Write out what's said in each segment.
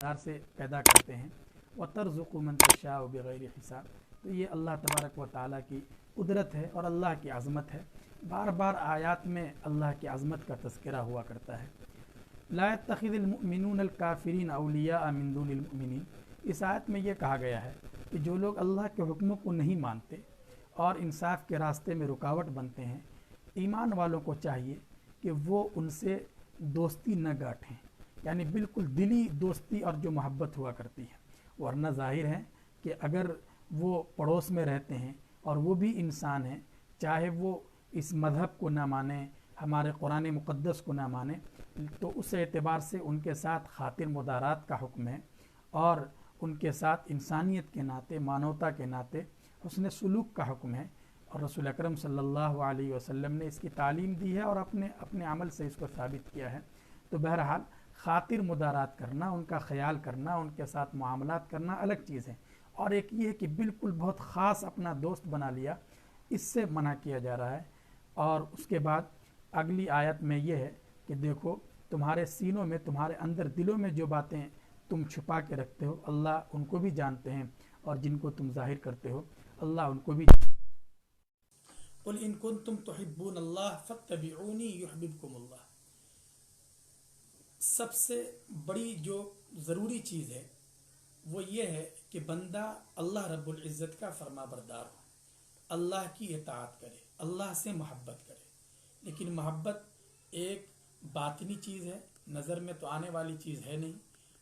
دار سے پیدا کرتے ہیں، وَتَرْزُقُ مَن تَشَاءُ بِغَيْرِ حساب۔ تو یہ اللہ تبارک و تعالیٰ کی قدرت ہے اور اللہ کی عظمت ہے۔ بار بار آیات میں اللہ کی عظمت کا تذکرہ ہوا کرتا ہے۔ لا يتخذ المؤمنون الکافرین اولیاء من دون المؤمنین، اس آیت میں یہ کہا گیا ہے کہ جو لوگ اللہ کے حکموں کو نہیں مانتے اور انصاف کے راستے میں رکاوٹ بنتے ہیں، ایمان والوں کو چاہیے کہ وہ ان سے دوستی نہ گاٹھیں، یعنی بالکل دلی دوستی اور جو محبت ہوا کرتی ہے۔ ورنہ ظاہر ہے کہ اگر وہ پڑوس میں رہتے ہیں اور وہ بھی انسان ہیں، چاہے وہ اس مذہب کو نہ مانیں، ہمارے قرآن مقدس کو نہ مانیں، تو اس اعتبار سے ان کے ساتھ خاطر مدارات کا حکم ہے اور ان کے ساتھ انسانیت کے ناطے، مانوتا کے ناطے حسن سلوک کا حکم ہے، اور رسول اکرم صلی اللہ علیہ وسلم نے اس کی تعلیم دی ہے اور اپنے عمل سے اس کو ثابت کیا ہے۔ تو بہرحال خاطر مدارات کرنا، ان کا خیال کرنا، ان کے ساتھ معاملات کرنا الگ چیز ہے، اور ایک یہ ہے کہ بالکل بہت خاص اپنا دوست بنا لیا، اس سے منع کیا جا رہا ہے۔ اور اس کے بعد اگلی آیت میں یہ ہے کہ دیکھو تمہارے سینوں میں، تمہارے اندر دلوں میں جو باتیں تم چھپا کے رکھتے ہو، اللہ ان کو بھی جانتے ہیں، اور جن کو تم ظاہر کرتے ہو اللہ ان کو بھی جانتے ہیں۔ قل ان کنتم تحبون اللہ فاتبعونی یحببکم اللہ۔ سب سے بڑی جو ضروری چیز ہے وہ یہ ہے کہ بندہ اللہ رب العزت کا فرما بردار ہو، اللہ کی اطاعت کرے، اللہ سے محبت کرے۔ لیکن محبت ایک باطنی چیز ہے، نظر میں تو آنے والی چیز ہے نہیں،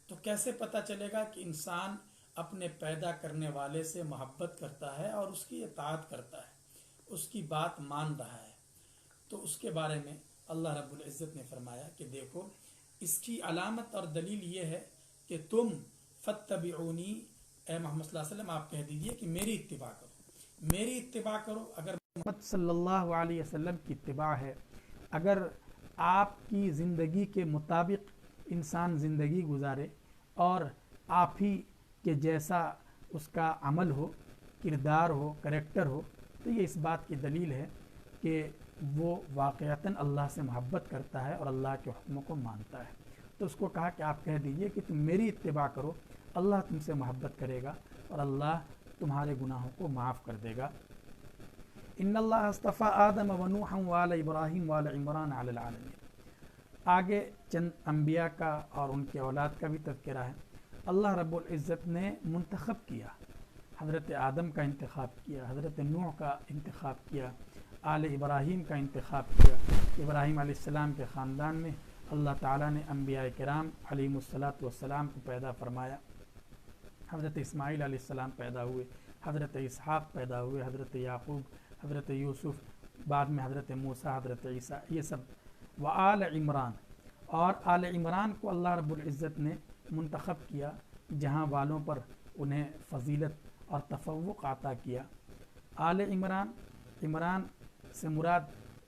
تو کیسے پتہ چلے گا کہ انسان اپنے پیدا کرنے والے سے محبت کرتا ہے اور اس کی اطاعت کرتا ہے، اس کی بات مان رہا ہے؟ تو اس کے بارے میں اللہ رب العزت نے فرمایا کہ دیکھو اس کی علامت اور دلیل یہ ہے کہ تم فاتبعونی، اے محمد صلی اللہ علیہ وسلم آپ کہہ دیجئے کہ میری اتباع کرو، میری اتباع کرو۔ اگر محمد صلی اللہ علیہ وسلم کی اتباع ہے، اگر آپ کی زندگی کے مطابق انسان زندگی گزارے اور آپ ہی کے جیسا اس کا عمل ہو، کردار ہو، کریکٹر ہو، تو یہ اس بات کی دلیل ہے کہ وہ واقعتاً اللہ سے محبت کرتا ہے اور اللہ کے حکموں کو مانتا ہے۔ تو اس کو کہا کہ آپ کہہ دیجئے کہ تم میری اتباع کرو، اللہ تم سے محبت کرے گا اور اللہ تمہارے گناہوں کو معاف کر دے گا۔ ان اللہ اصطفیٰ آدم و نوحا وآل ابراہیم وآل عمران علی العالمین۔ آگے چند انبیاء کا اور ان کے اولاد کا بھی تذکرہ ہے۔ اللہ رب العزت نے منتخب کیا، حضرت آدم کا انتخاب کیا، حضرت نوح کا انتخاب کیا، آل ابراہیم کا انتخاب کیا۔ ابراہیم علیہ السلام کے خاندان میں اللہ تعالیٰ نے انبیاء کرام علیہم السلام کو پیدا فرمایا۔ حضرت اسماعیل علیہ السلام پیدا ہوئے، حضرت اسحاق پیدا ہوئے، حضرت یعقوب، حضرت یوسف، بعد میں حضرت موسیٰ، حضرت عیسیٰ، یہ سب وآل عمران۔ اور آل عمران کو اللہ رب العزت نے منتخب کیا، جہاں والوں پر انہیں فضیلت اور تفوق عطا کیا۔ آل عمران، عمران سے مراد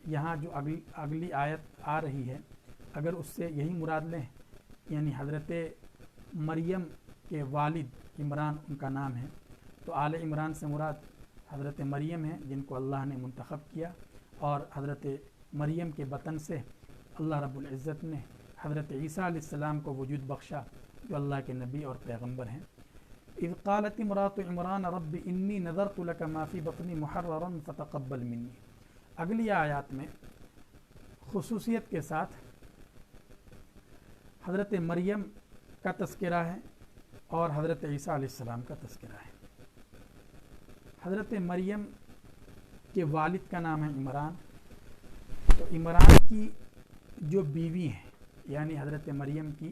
یہاں جو اگلی آیت آ رہی ہے، اگر اس سے یہی مراد لیں، یعنی حضرت مریم کے والد عمران ان کا نام ہے، تو آل عمران سے مراد حضرت مریم ہیں جن کو اللہ نے منتخب کیا، اور حضرت مریم کے بطن سے اللہ رب العزت نے حضرت عیسیٰ علیہ السلام کو وجود بخشا، جو اللہ کے نبی اور پیغمبر ہیں۔ اذ قالت امرأة عمران رب انی نذرت لک ما فی بطنی محررا فتقبل منی۔ اگلی آیات میں خصوصیت کے ساتھ حضرت مریم کا تذکرہ ہے اور حضرت عیسیٰ علیہ السلام کا تذکرہ ہے۔ حضرت مریم کے والد کا نام ہے عمران، تو عمران کی جو بیوی ہیں یعنی حضرت مریم کی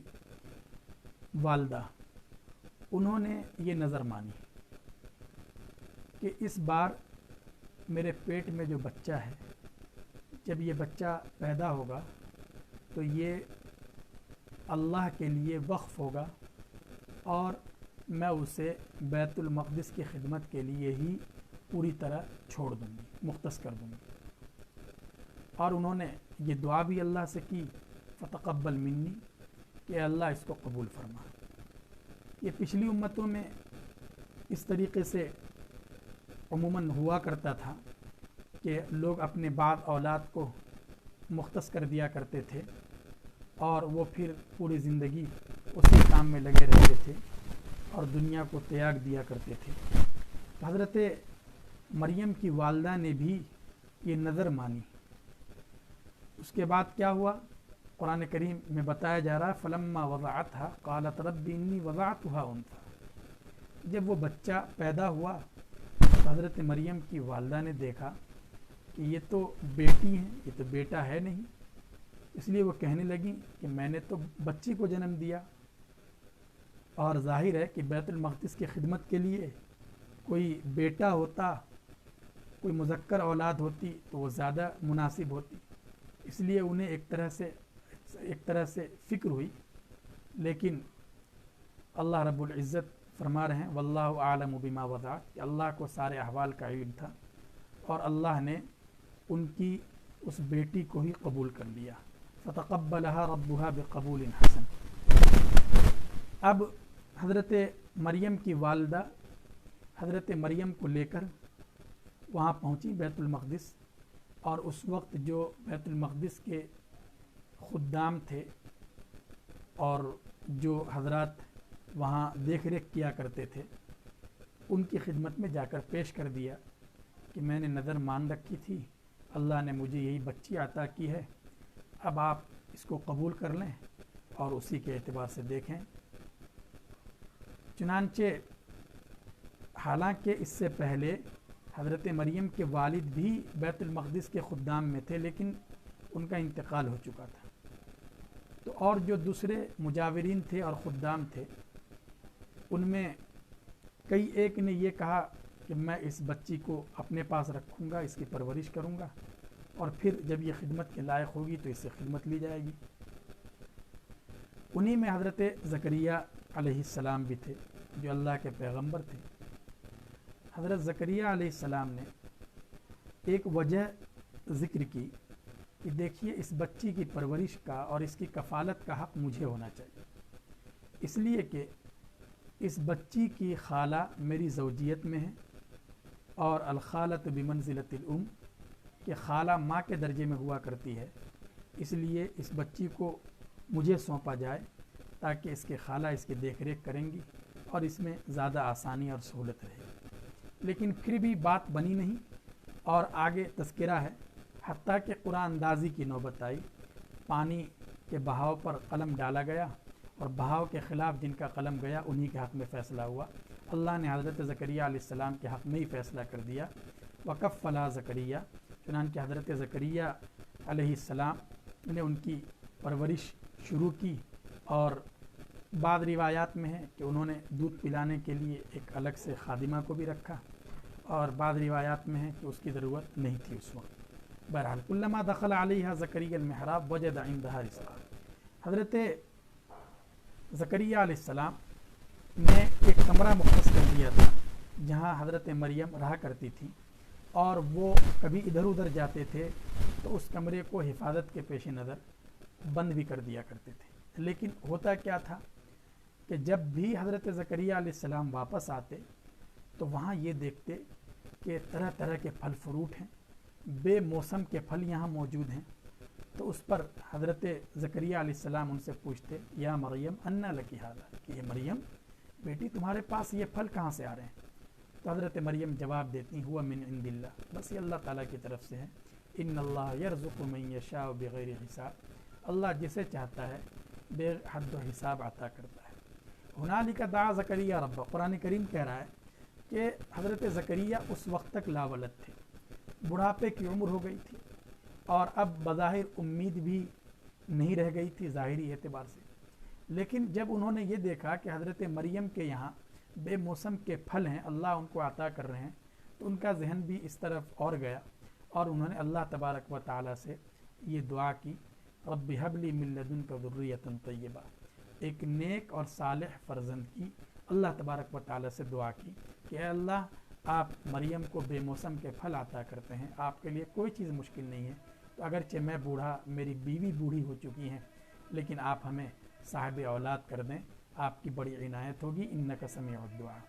والدہ، انہوں نے یہ نظر مانی کہ اس بار میرے پیٹ میں جو بچہ ہے، جب یہ بچہ پیدا ہوگا تو یہ اللہ کے لیے وقف ہوگا اور میں اسے بیت المقدس کی خدمت کے لیے ہی پوری طرح چھوڑ دوں گی، مختص کر دوں گی۔ اور انہوں نے یہ دعا بھی اللہ سے کی، فتقبل منی، کہ اللہ اس کو قبول فرما۔ یہ پچھلی امتوں میں اس طریقے سے عموماً ہوا کرتا تھا کہ لوگ اپنے بعض اولاد کو مختص کر دیا کرتے تھے اور وہ پھر پوری زندگی اسی کام میں لگے رہتے تھے اور دنیا کو تیاگ دیا کرتے تھے۔ حضرت مریم کی والدہ نے بھی یہ نظر مانی۔ اس کے بعد کیا ہوا؟ قرآن کریم میں بتایا جا رہا ہے فلما وضعتها قالت رب انی وضعتها انثى۔ جب وہ بچہ پیدا ہوا تو حضرت مریم کی والدہ نے دیکھا کہ یہ تو بیٹی ہیں، یہ تو بیٹا ہے نہیں، اس لیے وہ کہنے لگی کہ میں نے تو بچی کو جنم دیا۔ اور ظاہر ہے کہ بیت المقدس کی خدمت کے لیے کوئی بیٹا ہوتا، کوئی مذکر اولاد ہوتی تو وہ زیادہ مناسب ہوتی، اس لیے انہیں ایک طرح سے فکر ہوئی۔ لیکن اللہ رب العزت فرما رہے ہیں واللہ اعلم بما وضعت، کہ اللہ کو سارے احوال کا علم تھا اور اللہ نے ان کی اس بیٹی کو ہی قبول کر لیا۔ فتقبلها ربها بقبول حسن۔ اب حضرت مریم کی والدہ حضرت مریم کو لے کر وہاں پہنچی بیت المقدس، اور اس وقت جو بیت المقدس کے خدام تھے اور جو حضرات وہاں دیکھ ریکھ کیا کرتے تھے ان کی خدمت میں جا کر پیش کر دیا کہ میں نے نظر مان رکھی تھی، اللہ نے مجھے یہی بچی عطا کی ہے، اب آپ اس کو قبول کر لیں اور اسی کے اعتبار سے دیکھیں۔ چنانچہ حالانکہ اس سے پہلے حضرت مریم کے والد بھی بیت المقدس کے خدام میں تھے، لیکن ان کا انتقال ہو چکا تھا، تو اور جو دوسرے مجاورین تھے اور خدام تھے ان میں کئی ایک نے یہ کہا کہ میں اس بچی کو اپنے پاس رکھوں گا، اس کی پرورش کروں گا، اور پھر جب یہ خدمت کے لائق ہوگی تو اس سے خدمت لی جائے گی۔ انہی میں حضرت زکریہ علیہ السلام بھی تھے جو اللہ کے پیغمبر تھے۔ حضرت زکریہ علیہ السلام نے ایک وجہ ذکر کی کہ دیکھیے اس بچی کی پرورش کا اور اس کی کفالت کا حق مجھے ہونا چاہیے، اس لیے کہ اس بچی کی خالہ میری زوجیت میں ہے، اور الخالۃ بمنزلۃ الام، کہ خالہ ماں کے درجے میں ہوا کرتی ہے، اس لیے اس بچی کو مجھے سونپا جائے تاکہ اس کے خالہ اس کی دیکھ ریکھ کریں گی اور اس میں زیادہ آسانی اور سہولت رہے گی۔ لیکن پھر بھی بات بنی نہیں اور آگے تذکرہ ہے، حتیٰ کہ قرآن اندازی کی نوبت آئی، پانی کے بہاؤ پر قلم ڈالا گیا اور بہاؤ کے خلاف جن کا قلم گیا انہی کے حق میں فیصلہ ہوا۔ اللہ نے حضرت زکریہ علیہ السلام کے حق میں ہی فیصلہ کر دیا۔ وکفلا زکریہ، چنانچہ حضرت زکریہ علیہ السلام نے ان کی پرورش شروع کی، اور بعض روایات میں ہے کہ انہوں نے دودھ پلانے کے لیے ایک الگ سے خادمہ کو بھی رکھا، اور بعض روایات میں ہے کہ اس کی ضرورت نہیں تھی اس وقت۔ بہرحال کلما دخل علیہا زکریا المحراب وجد عندہا رزقا، حضرت زکریہ علیہ السلام نے ایک کمرہ مختص کر دیا تھا جہاں حضرت مریم رہا کرتی تھی، اور وہ کبھی ادھر ادھر جاتے تھے تو اس کمرے کو حفاظت کے پیش نظر بند بھی کر دیا کرتے تھے۔ لیکن ہوتا کیا تھا کہ جب بھی حضرت زکریہ علیہ السلام واپس آتے تو وہاں یہ دیکھتے کہ طرح طرح کے پھل فروٹ ہیں، بے موسم کے پھل یہاں موجود ہیں، تو اس پر حضرت زکریہ علیہ السلام ان سے پوچھتے یا مریم انا لکی ھذا، کہ یہ مریم بیٹی تمہارے پاس یہ پھل کہاں سے آ رہے ہیں؟ تو حضرت مریم جواب دیتی ہوا من عند اللہ، بس یہ اللہ تعالیٰ کی طرف سے ہے، ان اللہ یرزق من یشاء بغیر حساب، اللہ جسے چاہتا ہے بے حد و حساب عطا کرتا ہے۔ ہنالک دعا زکریہ رب، قرآن کریم کہہ رہا ہے کہ حضرت زکریہ اس وقت تک لاولد تھے، بڑھاپے کی عمر ہو گئی تھی، اور اب بظاہر امید بھی نہیں رہ گئی تھی ظاہری اعتبار سے، لیکن جب انہوں نے یہ دیکھا کہ حضرت مریم کے یہاں بے موسم کے پھل ہیں، اللہ ان کو عطا کر رہے ہیں، تو ان کا ذہن بھی اس طرف اور گیا، اور انہوں نے اللہ تبارک و تعالیٰ سے یہ دعا کی رب ہب لی من لدنک ذریۃ طیبہ، ایک نیک اور صالح فرزند کی اللہ تبارک و تعالیٰ سے دعا کی کہ اے اللہ آپ مریم کو بے موسم کے پھل عطا کرتے ہیں، آپ کے لیے کوئی چیز مشکل نہیں ہے، تو اگرچہ میں بوڑھا، میری بیوی بوڑھی ہو چکی ہیں، لیکن آپ ہمیں صاحب اولاد کر دیں، آپ کی بڑی عنایت ہوگی، انک سمیع الدعاء۔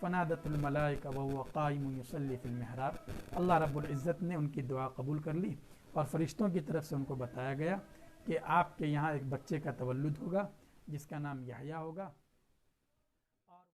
فنادت الملائکہ وهو قائم یصلی فی المحراب، اللہ رب العزت نے ان کی دعا قبول کر لی، اور فرشتوں کی طرف سے ان کو بتایا گیا کہ آپ کے یہاں ایک بچے کا تولد ہوگا جس کا نام یحییٰ ہوگا